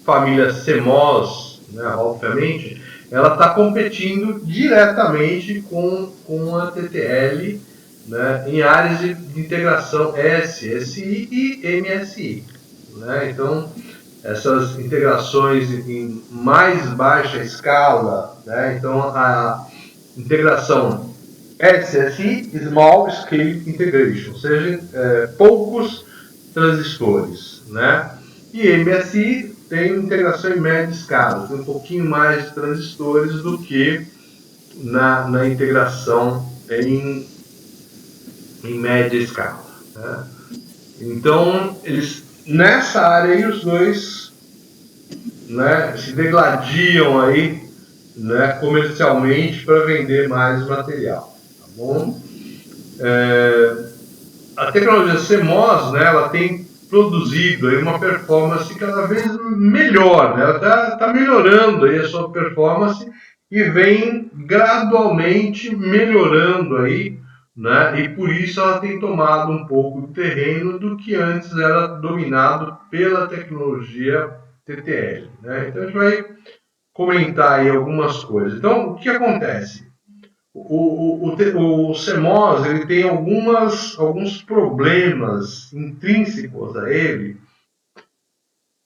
família CMOS, né, obviamente, ela está competindo diretamente com a TTL, né, em áreas de integração SSI e MSI. Né? Então, essas integrações em mais baixa escala, né? Então a integração SSI, Small Scale Integration, ou seja, poucos transistores, né? E MSI tem integração em média escala, tem um pouquinho mais de transistores do que na integração em média escala. Né? Então, eles, nessa área aí, os dois, né, se degladiam aí, né, comercialmente para vender mais material. Tá bom? A tecnologia CMOS, né, ela tem produzido aí uma performance cada vez melhor, né? Ela está melhorando aí a sua performance e vem gradualmente melhorando aí, né? E por isso ela tem tomado um pouco de terreno do que antes era dominado pela tecnologia TTL, né? Então a gente vai comentar aí algumas coisas. Então, o que acontece? O CMOS ele tem alguns problemas intrínsecos a ele,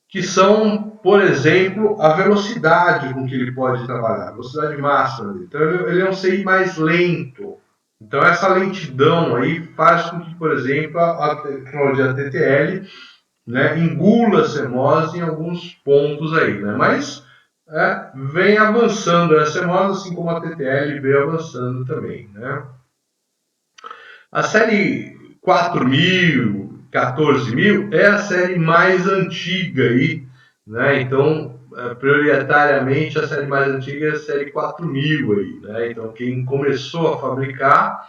que são, por exemplo, a velocidade com que ele pode trabalhar, a velocidade máxima dele. Então, ele é um CI mais lento. Então, essa lentidão aí faz com que, por exemplo, a tecnologia TTL, né, engula CMOS em alguns pontos aí, né? Mas vem avançando a CMOS, assim como a TTL veio avançando também, né? A série 4000, 14000 é a série mais antiga aí, né? Então, prioritariamente a série mais antiga é a série 4000 aí, né? Então, quem começou a fabricar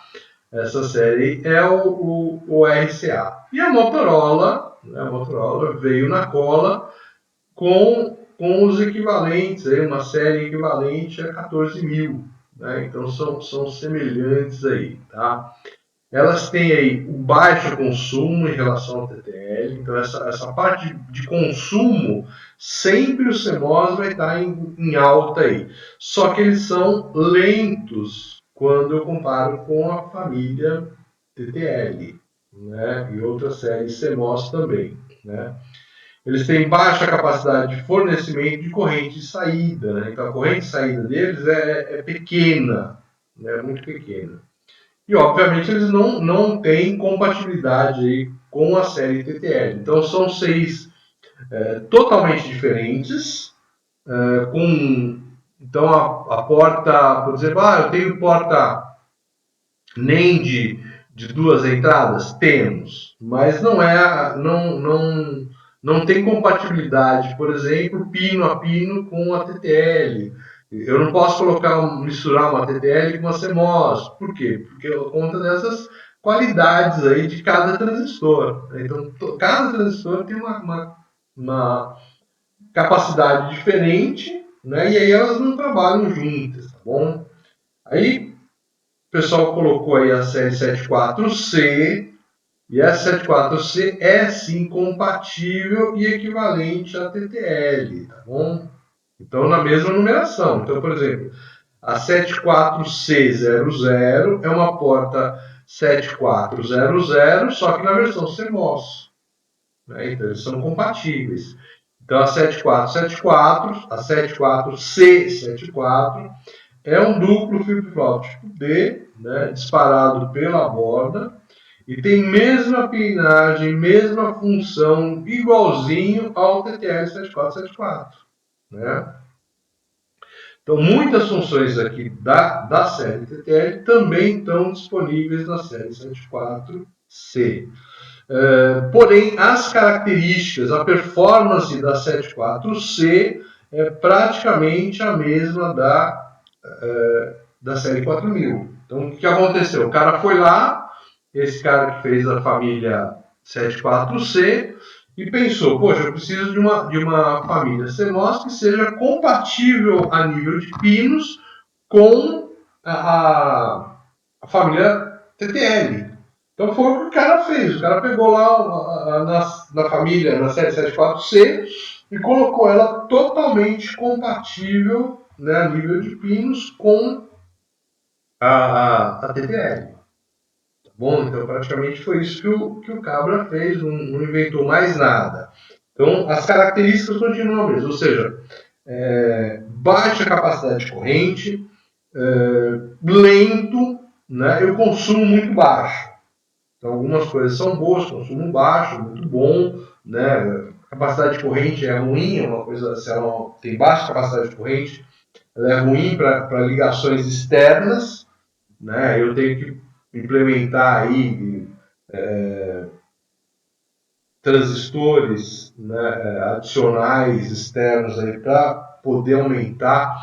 essa série é o RCA. E a Motorola, né? A Motorola veio na cola com os equivalentes, aí, uma série equivalente a 14000, né? Então são semelhantes aí, tá? Elas têm aí o baixo consumo em relação ao TTL, então essa parte de consumo, sempre o CMOS vai estar em alta aí. Só que eles são lentos quando eu comparo com a família TTL, né? E outras séries CMOS também, né? Eles têm baixa capacidade de fornecimento de corrente de saída, né? Então a corrente de saída deles é pequena, né? Muito pequena. E obviamente eles não têm compatibilidade aí com a série TTL. Então são seis totalmente diferentes, então a porta, por exemplo, eu tenho porta nem de duas entradas? Temos, mas não tem compatibilidade, por exemplo, pino a pino com a TTL. Eu não posso misturar uma TTL com uma CMOS. Por quê? Porque eu conta dessas qualidades aí de cada transistor. Então, cada transistor tem uma capacidade diferente, né? E aí elas não trabalham juntas, tá bom? Aí o pessoal colocou aí a série 74C, e essa 74C é sim compatível e equivalente à TTL, tá bom? Então, na mesma numeração. Então, por exemplo, a 74C00 é uma porta 7400, só que na versão CMOS. Né? Então, eles são compatíveis. Então, a 7474, a 74C74, é um duplo flip-flop tipo D, né, disparado pela borda, e tem mesma pinagem, mesma função, igualzinho ao TTL 7474. Né? Então, muitas funções aqui da série TTL também estão disponíveis na série 74C. Porém, as características, a performance da 74C é praticamente a mesma da série 4000. Então, o que aconteceu? O cara foi lá, esse cara que fez a família 74C, e pensou, poxa, eu preciso de uma família CMOS que seja compatível a nível de pinos com a família TTL. Então foi o que o cara fez. O cara pegou lá na família, na série 74C, e colocou ela totalmente compatível, né, a nível de pinos com a TTL. Tá bom? Então, praticamente foi isso que o Cabra fez, não inventou mais nada. Então, as características continuam mesmo, ou seja, baixa capacidade de corrente, lento, né, e o consumo muito baixo. Então, algumas coisas são boas, consumo baixo, muito bom, né? Capacidade de corrente é ruim, é uma coisa, se ela tem baixa capacidade de corrente, ela é ruim para ligações externas, né? Eu tenho que implementar aí transistores, né, adicionais externos aí para poder aumentar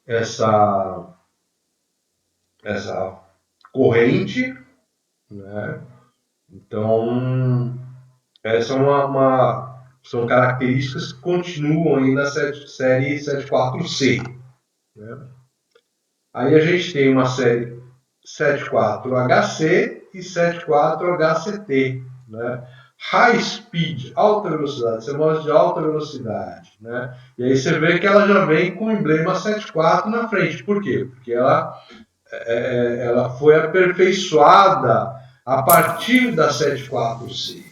essa corrente, né? Então, essa é são características que continuam aí na série 74C. Né? Aí a gente tem uma série 74HC e 74HCT. Né? High speed, alta velocidade, você mostra de alta velocidade. Né? E aí você vê que ela já vem com o emblema 74 na frente. Por quê? Porque ela foi aperfeiçoada a partir da 74C.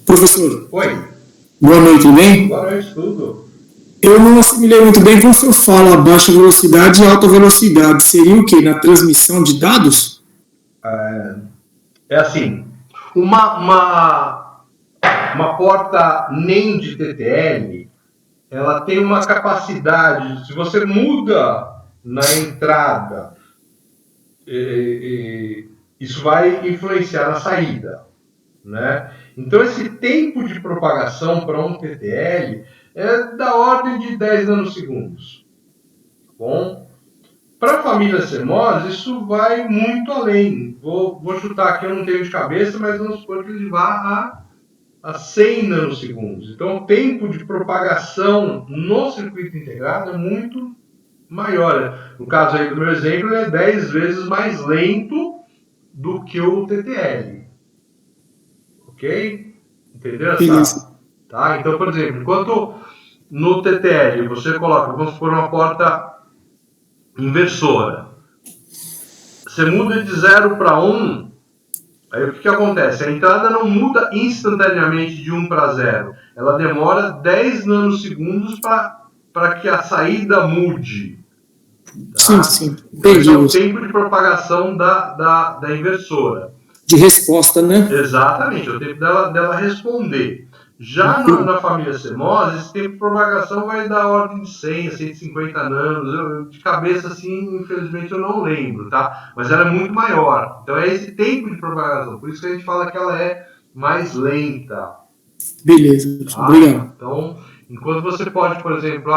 Professor, Oi, boa noite, tudo bem? boa noite, tudo. Eu não assimilei muito bem quando o senhor fala baixa velocidade e alta velocidade. Seria o quê? Na transmissão de dados? É assim, uma porta NEM de TTL, ela tem uma capacidade, se você muda na entrada, isso vai influenciar na saída. Né? Então, esse tempo de propagação para um TTL é da ordem de 10 nanosegundos. Tá bom? Para a família CMOS, isso vai muito além. Vou chutar aqui, eu não tenho de cabeça, mas vamos supor que ele vá a 100 nanosegundos. Então, o tempo de propagação no circuito integrado é muito maior. No caso aí do meu exemplo, ele é 10 vezes mais lento do que o TTL. Ok? Entendeu Beleza. essa? Tá? Então, por exemplo, enquanto no TTL você coloca, vamos supor, uma porta inversora, você muda de 0 para 1, aí o que acontece? A entrada não muda instantaneamente de 1 para 0. Ela demora 10 nanosegundos para que a saída mude. Sim, Tá? sim. Então, esse é Entendi. o tempo de propagação da inversora. De resposta, né? Exatamente, é o tempo dela responder. Já na família CMOS, esse tempo de propagação vai da ordem de 100 a 150 nanos. De cabeça, assim, infelizmente eu não lembro, tá? Mas ela é muito maior. Então é esse tempo de propagação. Por isso que a gente fala que ela é mais lenta. Beleza, Tá? obrigado. Então, enquanto você pode, por exemplo,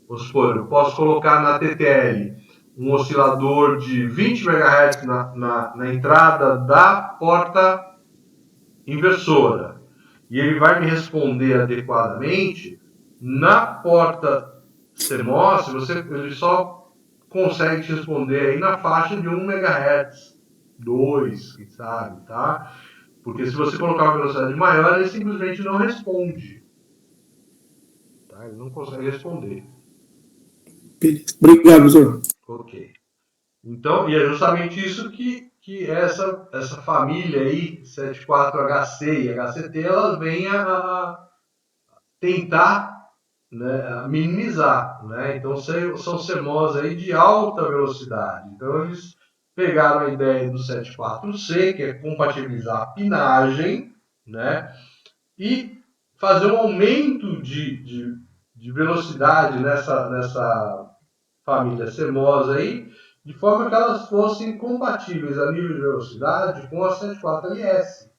vamos supor, eu posso colocar na TTL um oscilador de 20 MHz na entrada da porta inversora e ele vai me responder adequadamente, na porta CMOS ele só consegue te responder aí na faixa de 1 MHz, 2, quem sabe, tá? Porque se você colocar uma velocidade maior, ele simplesmente não responde. Tá? Ele não consegue responder. Beleza. Obrigado, professor. Ok. Então, e é justamente isso que essa família aí, 74HC e HCT, elas vêm a tentar, né, minimizar. Né? Então, são CMOS aí de alta velocidade. Então, eles pegaram a ideia do 74C, que é compatibilizar a pinagem, né? E fazer um aumento de velocidade nessa família CMOS aí, de forma que elas fossem compatíveis a nível de velocidade com a 74LS,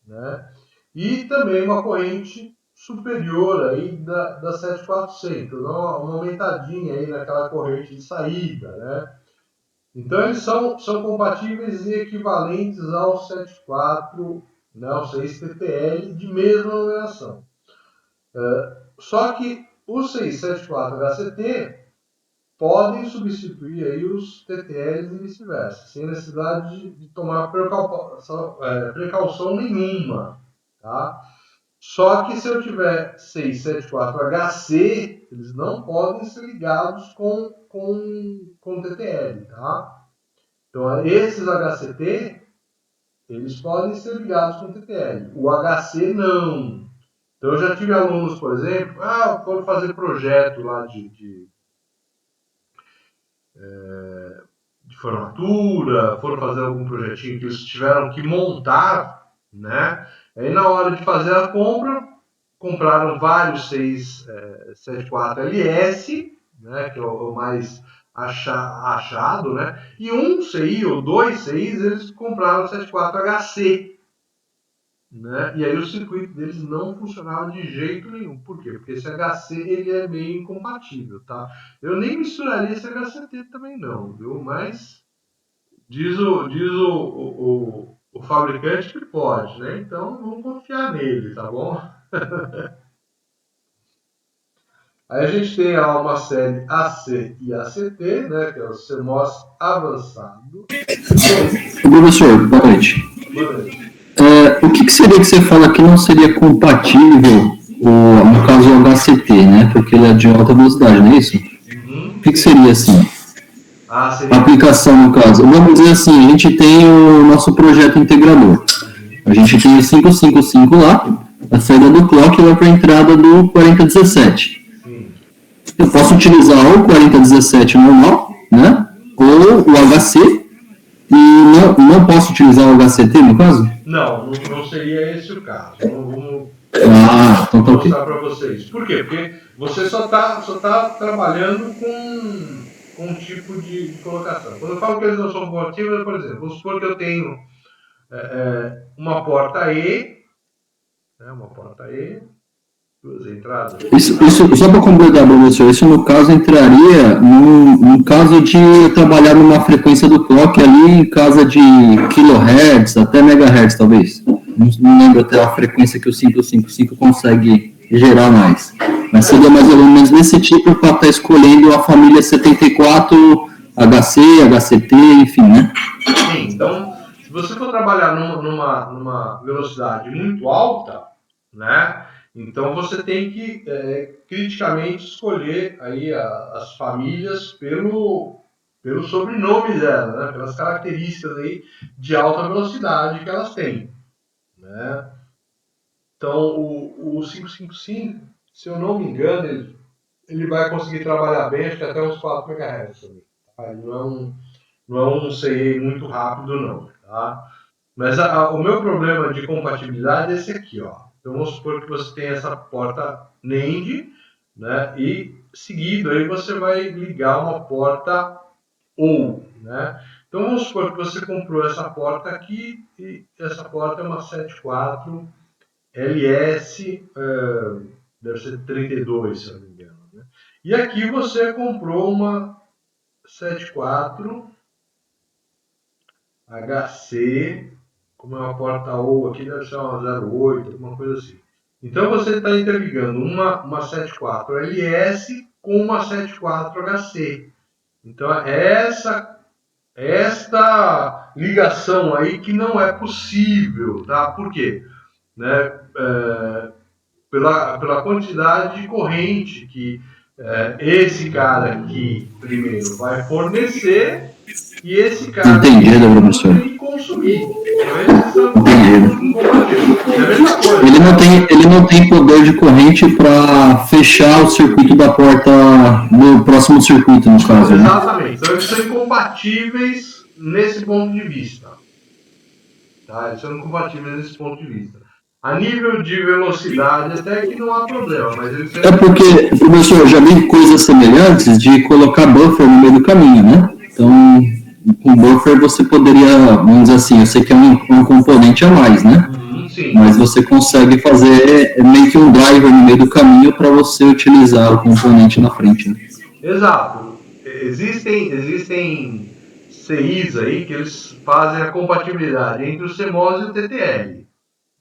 né? E também uma corrente superior aí da 746, então dá uma aumentadinha aí naquela corrente de saída, né? Então eles são compatíveis e equivalentes ao 74, né, ao 6TTL de mesma numeração. Só que os 674HCT podem substituir aí os TTLs e vice-versa, sem necessidade de tomar precaução nenhuma. Tá? Só que se eu tiver 674HC, eles não podem ser ligados com TTL, tá? Então, esses HCT, eles podem ser ligados com TTL. O HC, não. Então, eu já tive alunos, por exemplo, foram fazer projeto lá de formatura, foram fazer algum projetinho que eles tiveram que montar, né? Aí, na hora de fazer a compra, compraram vários 674LS, né, que é o mais achado, né, e um CI ou dois CIs eles compraram 74HC, né, e aí o circuito deles não funcionava de jeito nenhum. Por quê? Porque esse HC ele é meio incompatível, tá? Eu nem misturaria esse HCT também não, viu? Mas diz o fabricante que pode, né? Então vamos confiar nele, tá bom? Aí a gente tem uma série AC e ACT, né, que é o CMOS avançado. Professor, boa noite. Boa noite. O que seria que você fala que não seria compatível, no caso o HCT, né? Porque ele é de alta velocidade, não é isso? O que seria assim? A aplicação, no caso. Vamos dizer assim, a gente tem o nosso projeto integrador. A gente tem o 555 lá, a saída do clock vai para a entrada do 4017. Eu posso utilizar ou o 4017 normal, né? Ou o HC, e não posso utilizar o HCT, no caso? Não seria esse o caso. Vamos então tá mostrar para vocês. Por quê? Porque você só tá trabalhando com um tipo de colocação. Quando eu falo que eles não são compatíveis, por exemplo, vamos supor que eu tenho uma porta E, né, duas entradas. Isso só para completar, professor, isso no caso entraria no caso de eu trabalhar numa frequência do clock ali em casa de kilohertz até megahertz, talvez. Não lembro até a frequência que o 555 consegue gerar mais. Mas seria mais ou menos nesse tipo para estar escolhendo a família 74, HC, HCT, enfim, né? Sim, então, se você for trabalhar numa velocidade muito alta, né? Então você tem que criticamente escolher aí as famílias pelo sobrenome dela, né? Pelas características aí de alta velocidade que elas têm, né? Então o 555, se eu não me engano, ele vai conseguir trabalhar bem, acho que até uns 4 MHz também. Tá? Não é um CE muito rápido não, tá? Mas o meu problema de compatibilidade é esse aqui, ó. Então vamos supor que você tem essa porta NAND, né? E seguido aí você vai ligar uma porta OU, né? Então vamos supor que você comprou essa porta aqui e essa porta é uma 74 LS, deve ser 32, se eu não me engano, né? E aqui você comprou uma 74 HC, como é uma porta OU aqui, deve ser uma 08, alguma coisa assim. Então você está interligando uma 74 LS com uma 74 HC. Então esta ligação aí que não é possível, tá? Por quê? Né? Pela quantidade de corrente que esse cara aqui primeiro vai fornecer e esse cara Entendido, professor. tem que consumir. Ele não tem poder de corrente para fechar o circuito da porta do próximo circuito, no caso. Exatamente. Né? Então eles são incompatíveis nesse ponto de vista. Tá? Eles são incompatíveis nesse ponto de vista. A nível de velocidade até que não há problema, mas eles É porque, professor, eu já vi coisas semelhantes de colocar buffer no meio do caminho, né? Então, com buffer você poderia, vamos dizer assim, eu sei que é um componente a mais, né? Sim. Mas você consegue fazer meio que um driver no meio do caminho para você utilizar o componente na frente, né? Exato. Existem CIs aí que eles fazem a compatibilidade entre o CMOS e o TTL.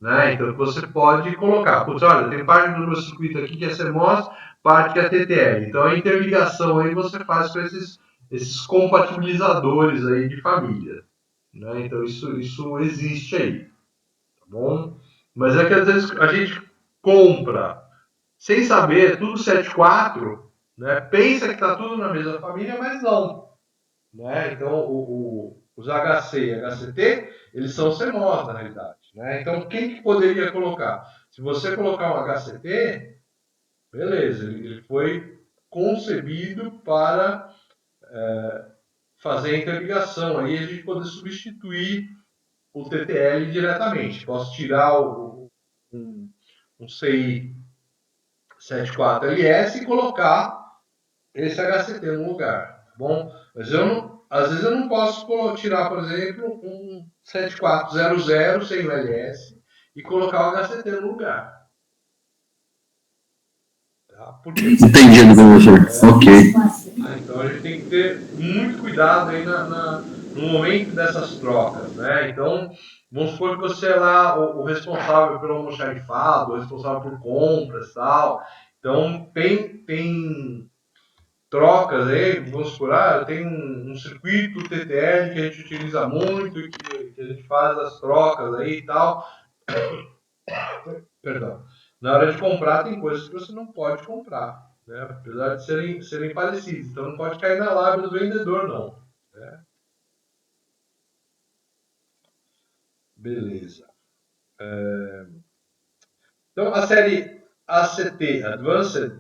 Né? Então você pode colocar, putz, olha, tem parte do meu circuito aqui que é CMOS, parte que é TTL. Então a interligação aí você faz com esses compatibilizadores aí de família. Né? Então isso existe aí. Tá bom? Mas é que às vezes a gente compra sem saber, tudo 74, né? Pensa que está tudo na mesma família, mas não. Né? Então, os HC e HCT, eles são CMOS, na realidade. Né? Então, quem que poderia colocar? Se você colocar um HCT, beleza, ele foi concebido para fazer a interligação, aí a gente poder substituir o TTL diretamente. Posso tirar um CI 74LS e colocar esse HCT no lugar, tá bom? Mas às vezes eu não posso tirar, por exemplo, um 7400 sem o LS e colocar o HCT no lugar. Tá? Por quê? Entendi, professor. Ok. Então a gente tem que ter muito cuidado aí no momento dessas trocas, né? Então, vamos supor que você é lá o responsável pelo almoxarifado, o responsável por compras e tal. Então, tem trocas aí, vamos supor, tem um circuito TTL que a gente utiliza muito e que a gente faz as trocas aí e tal. Perdão. Na hora de comprar, tem coisas que você não pode comprar, né? Apesar de serem parecidos. Então, não pode cair na lábia do vendedor, não. Né? Beleza. Então, a série ACT, Advanced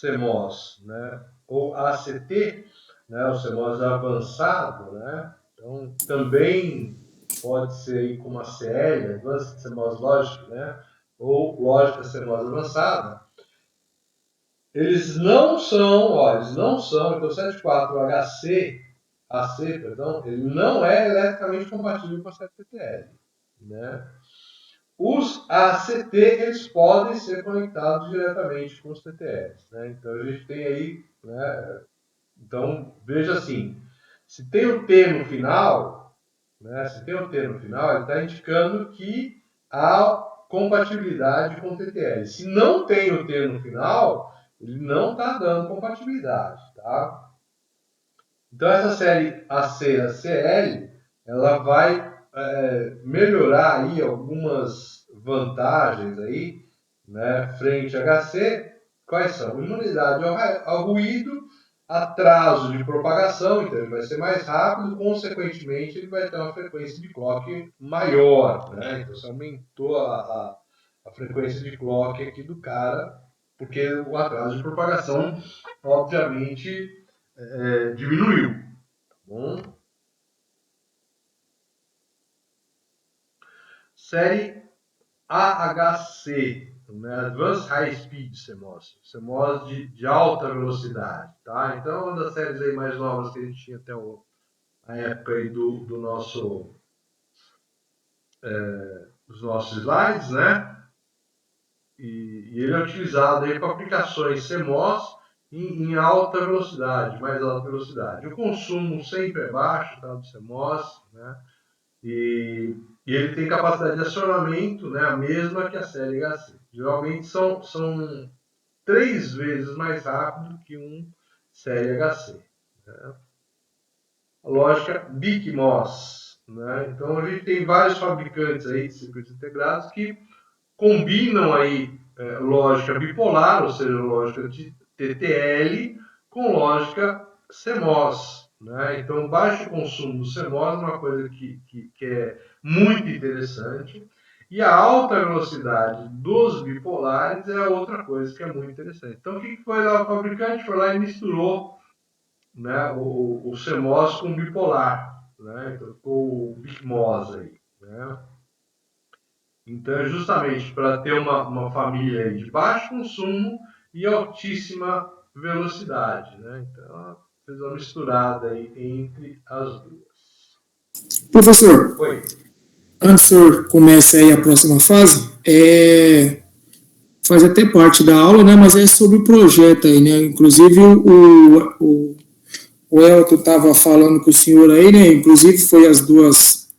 CMOS, né? Ou ACT, né? O CMOS avançado, né? Então, também pode ser aí como a CL, Advanced CMOS Logic, né? Ou lógica CMOS avançada. Eles não são, então o 74HC, perdão, ele não é eletricamente compatível com a 7TTL, né? Os ACT, eles podem ser conectados diretamente com os TTLs, né? Então a gente tem aí, né? Então veja assim, se tem o T no final, né? Ele está indicando que há compatibilidade com o TTL. Se não tem o T no final, ele não está dando compatibilidade, tá? Então essa série AC-ACL, ela vai melhorar aí algumas vantagens aí, né, frente a HC. Quais são? Imunidade ao ruído, atraso de propagação, então ele vai ser mais rápido, consequentemente ele vai ter uma frequência de clock maior, né? Então você aumentou a frequência de clock aqui do cara, porque o atraso de propagação, obviamente, diminuiu. Tá bom? Série AHC, né? Advanced High Speed CMOS de alta velocidade. Tá? Então, é uma das séries aí mais novas que a gente tinha até a época aí do nosso, dos nossos slides, né? E ele é utilizado aí para aplicações CMOS em alta velocidade, mais alta velocidade. O consumo sempre é baixo, tá, do CMOS, né? E ele tem capacidade de acionamento, né, a mesma que a série HC. Geralmente são 3 vezes mais rápido que um série HC. Né? A lógica BICMOS. Né? Então a gente tem vários fabricantes aí de circuitos integrados que combinam aí lógica bipolar, ou seja, lógica de TTL, com lógica CMOS. Né? Então, baixo consumo do CMOS é uma coisa que é muito interessante. E a alta velocidade dos bipolares é outra coisa que é muito interessante. Então, o que foi lá? O fabricante foi lá e misturou, né, o CMOS com o bipolar. Né? Então, ficou o BICMOS aí. Né? Então, é justamente para ter uma família de baixo consumo e altíssima velocidade. Né? Então, fez uma misturada aí entre as duas. Professor, Oi. Antes que o senhor comece aí a próxima fase, faz até parte da aula, né? Mas é sobre o projeto aí, né? Inclusive o Elton estava falando com o senhor aí, né? Inclusive foi as duas.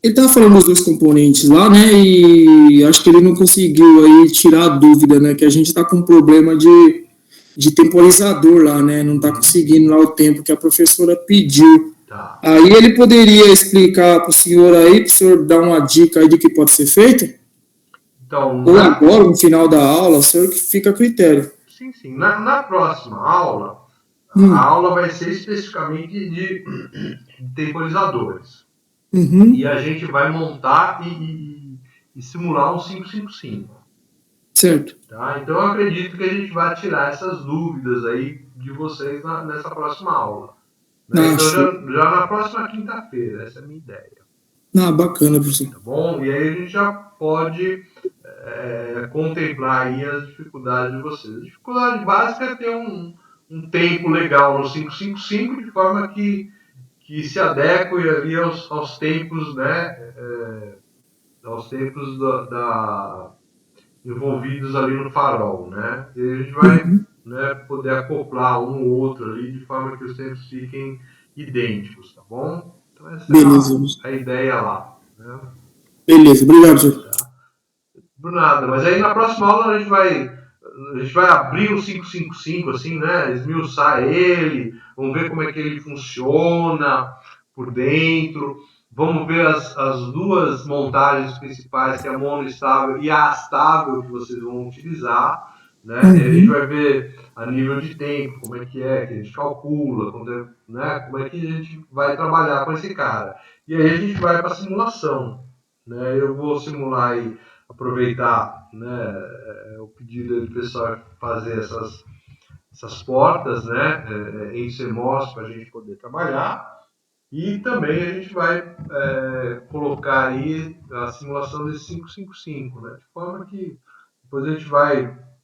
Ele estava falando dos 2 componentes lá, né? E acho que ele não conseguiu aí tirar a dúvida, né? Que a gente está com um problema de temporizador lá, né? Não está conseguindo lá o tempo que a professora pediu. Tá. Aí ele poderia explicar para o senhor aí, para o senhor dar uma dica aí de que pode ser feito? Então, Ou agora, no final da aula, o senhor que fica a critério. Sim. Na próxima aula, a aula vai ser especificamente de temporizadores. E a gente vai montar e simular um 555. Certo. Tá? Então eu acredito que a gente vai tirar essas dúvidas aí de vocês nessa próxima aula. Né? Então já na próxima quinta-feira, essa é a minha ideia. Bacana, professor. Tá bom? E aí a gente já pode contemplar aí as dificuldades de vocês. A dificuldade básica é ter um tempo legal no 555, de forma que se adeque ali aos tempos, né? Aos tempos envolvidos ali no farol, né? E a gente vai poder acoplar um ou outro ali de forma que os tempos fiquem idênticos, tá bom? Então essa é a ideia lá. Né? Beleza, obrigado, senhor. Tá? Por nada, mas aí na próxima aula a gente vai abrir o 555, assim, né? Esmiuçar ele, vamos ver como é que ele funciona por dentro. Vamos ver as duas montagens principais, que é a monoestável e a astável, que vocês vão utilizar. Né? E a gente vai ver a nível de tempo, como é que a gente calcula, como é que a gente vai trabalhar com esse cara. E aí a gente vai para a simulação. Né? Eu vou simular aí, aproveitar, né, o pedido do pessoal fazer essas portas, né, em CMOS para a gente poder trabalhar. E também a gente vai colocar aí a simulação desse 555, né? De forma que depois a gente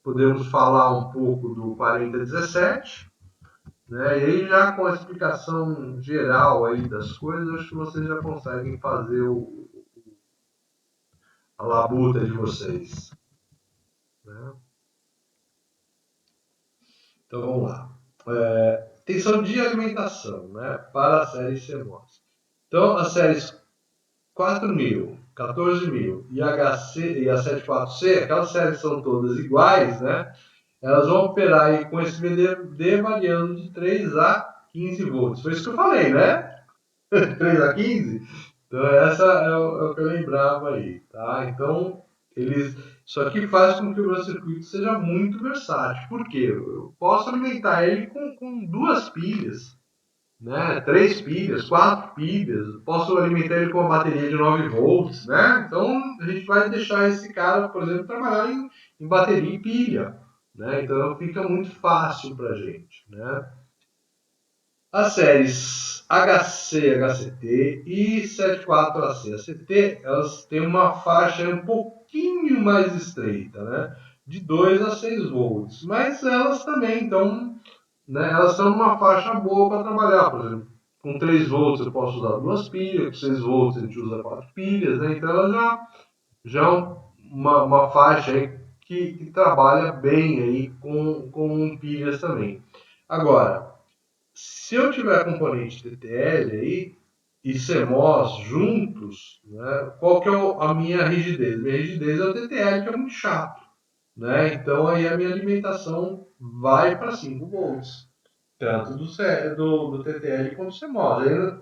podemos falar um pouco do 4017, né? E aí já com a explicação geral aí das coisas, acho que vocês já conseguem fazer a labuta de vocês. Né? Então vamos lá. Tensão de alimentação, né, para a série CMOS. Então, as séries 4.000, 14.000 e HC e a 74C, aquelas séries são todas iguais, né? Elas vão operar aí com esse VDD variando de 3 a 15 volts. Foi isso que eu falei, né? 3 a 15? Então, essa é o que eu lembrava aí, tá? Então, isso aqui faz com que o meu circuito seja muito versátil. Por quê? Eu posso alimentar ele com 2 pilhas, né? 3 pilhas, 4 pilhas. Posso alimentar ele com uma bateria de 9 volts, né? Então, a gente vai deixar esse cara, por exemplo, trabalhar em bateria e pilha, né? Então, fica muito fácil para a gente, né? As séries HC, HCT e 74AC, ACT, elas têm uma faixa um pouquinho mais estreita, né? De 2 a 6 volts. Mas elas também estão, né? Elas estão numa faixa boa para trabalhar. Por exemplo, com 3 volts eu posso usar 2 pilhas, com 6 volts a gente usa 4 pilhas, né? Então elas já é uma faixa aí que trabalha bem aí com pilhas também. Agora, se eu tiver componente TTL aí e CMOS juntos, né, qual que é a minha rigidez? Minha rigidez é o TTL, que é muito chato. Né? Então aí a minha alimentação vai para 5 volts. Tanto do TTL quanto do CMOS. Aí,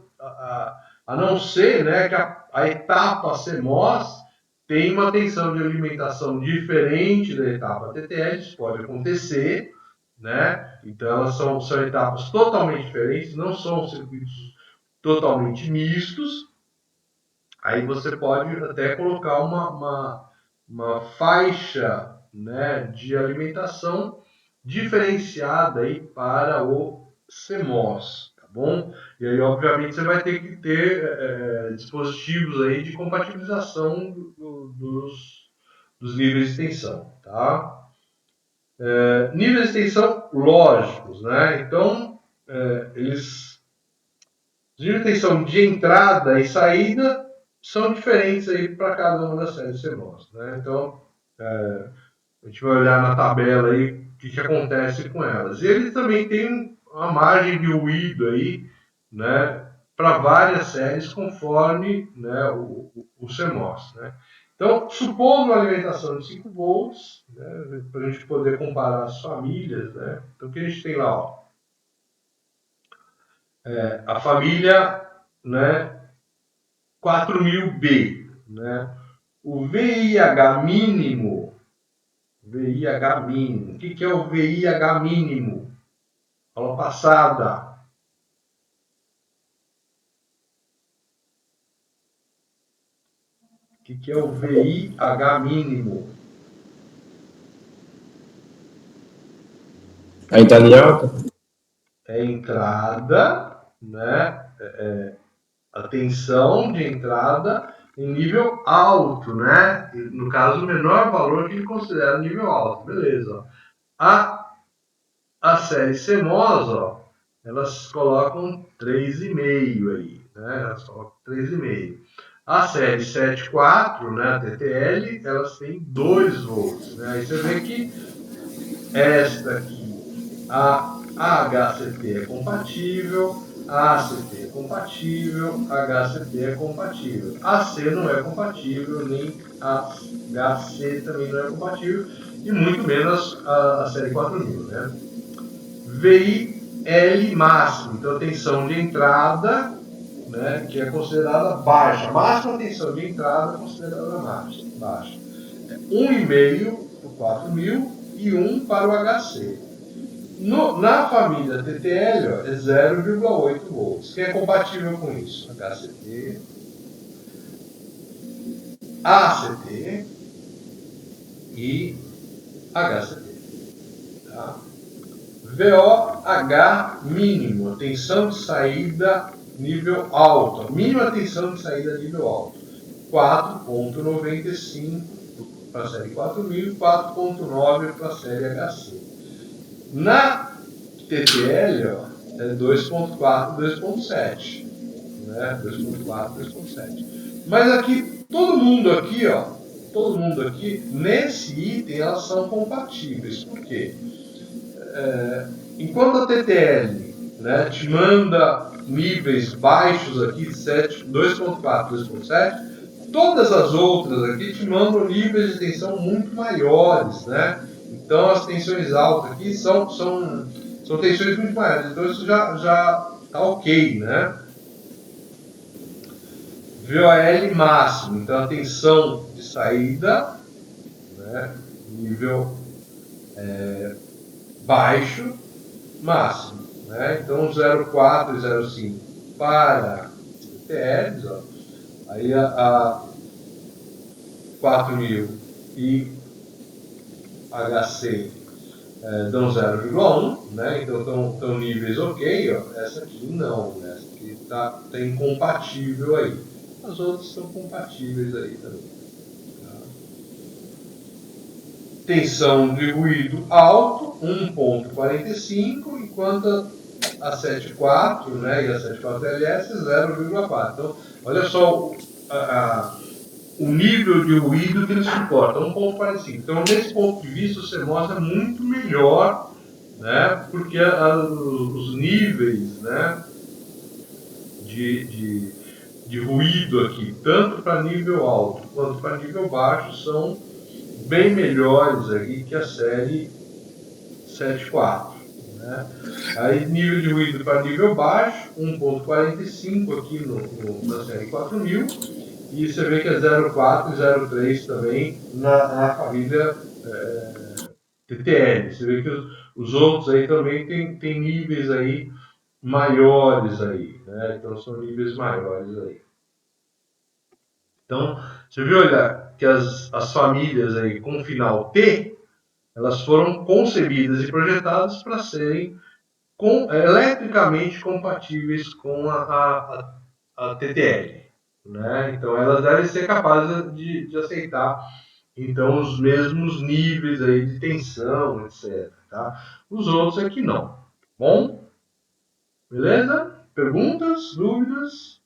a não ser, né, que a etapa CMOS tem uma tensão de alimentação diferente da etapa TTL, isso pode acontecer, né? Então elas são etapas totalmente diferentes, não são circuitos totalmente mistos. Aí você pode até colocar uma faixa, né, de alimentação diferenciada aí para o CMOS, tá bom? E aí, obviamente, você vai ter que ter dispositivos aí de compatibilização dos níveis de tensão, tá? Níveis de tensão lógicos, né? Então, os níveis de tensão de entrada e saída são diferentes aí para cada uma das séries CMOS, né? Então, a gente vai olhar na tabela aí o que acontece com elas. E ele também tem uma margem de ruído aí, né, para várias séries conforme, né, o CMOS, né? Então, supondo uma alimentação de 5 volts, né, para a gente poder comparar as famílias, né? Então, o que a gente tem lá? Ó, a família, né, 4000B, né? O VIH mínimo. VIH mínimo. O que é o VIH mínimo? Aula passada. O que é o VIH mínimo? A entrada alta? É entrada, né? A tensão de entrada em nível alto, né? No caso, o menor valor que ele considera nível alto. Beleza. A série CMOS, ó, elas colocam 3,5 aí, né? Elas colocam 3,5. A série 7.4, né, a TTL, elas têm 2 volts, né? Aí você vê que esta aqui, a HCT é compatível, a ACT é compatível, a HCT é compatível. A AC não é compatível, nem a HC também não é compatível, e muito menos a série 4000, né? VIL máximo, então a tensão de entrada, né, que é considerada baixa. Máxima tensão de entrada considerada baixa. 1,5 para o 4000 e 1 para o HC. Na família TTL, ó, é 0,8 volts. Quem é compatível com isso? HCT, ACT e HCT. Tá? VOH mínimo, tensão de saída nível alto. Mínima tensão de saída nível alto. 4,95 para a série 4000 e 4,9 para a série HC. Na TTL, ó, é 2,4, 2,7. Né? 2,4, 2,7. Mas aqui, todo mundo aqui, nesse item, elas são compatíveis. Por quê? Enquanto a TTL, né, te manda níveis baixos aqui, 2.4, 2.7, todas as outras aqui te mandam níveis de tensão muito maiores, né? Então as tensões altas aqui são tensões muito maiores, então isso já tá ok, né? VOL máximo, então a tensão de saída, né, nível baixo, máximo, né? Então 0,4 e 0,5 para TTLs, ó. Aí a 4000 e HC dão 0,1, né? Então estão níveis ok, ó. Essa aqui não, né? Essa aqui tá incompatível aí. As outras são compatíveis aí também. Tá? Tensão de ruído alto, 1,45, enquanto a 7.4, né, e a 7.4LS 0,4. Então, olha só o nível de ruído que ele suporta, 1,45. Então, nesse ponto de vista, o CMOS é muito melhor, né, porque os níveis, né, de ruído aqui, tanto para nível alto quanto para nível baixo, são bem melhores aqui que a série 7.4. Né? Aí nível de ruído para nível baixo, 1,45 aqui na série 4000, e você vê que é 0,4 e 0,3 também na família TTL. Você vê que os outros aí também tem níveis aí maiores aí, né? Então são níveis maiores aí. Então, você viu, olha, que as famílias aí com final T, elas foram concebidas e projetadas para serem eletricamente compatíveis com a TTL. Né? Então, elas devem ser capazes de aceitar então, os mesmos níveis aí de tensão, etc. Tá? Os outros aqui não. Bom? Beleza? Perguntas? Dúvidas?